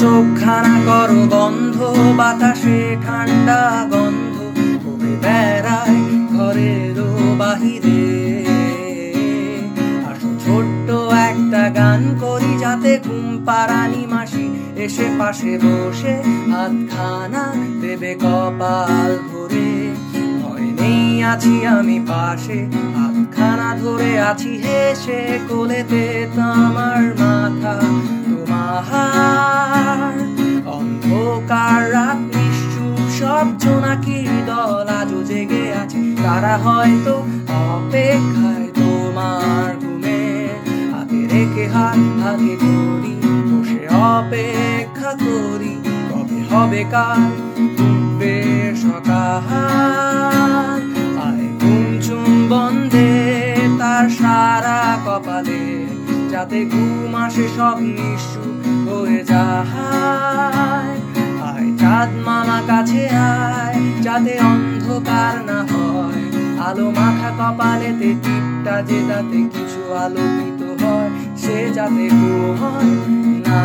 চোখখানা করো বন্ধ, বাতাসে ঠান্ডা গন্ধ ঘুরে বেড়ায় ঘরেরও বাহিরে। আসো ছোট্ট একটা গান করি, যাতে ঘুম পাড়ানি মাসি এসে পাশে বসে হাতখানা দেবে কপাল ভরে। ভয় নেই, আছি আমি পাশে, হাতখানা ধরে আছি হেসে, কোলেতে আমার মাথা তোমার। অন্ধকার রাত নিশ্চুপ, সব জোনাকির দল আজও জেগে আছে, তারা হয়তো অপেক্ষায় তোমার ঘুমে। হাতে রেখে হাত ভাগে করি, বসে অপেক্ষা করি, কবে হবে কাল, উঠবে সকাল। আয় ঘুম চুম বন্ধে তার সারা কপালে, যাতে ঘুম আসে সব নিশ্চুপ হয়ে যায়। আয় চাঁদ মামা কাছে আয়, যাতে অন্ধকার না হয়, আলো মাখা কপালেতে টিপটা যে যাতে কিছু আলোকিত হয়, সে যাতে ঘুম হয় না।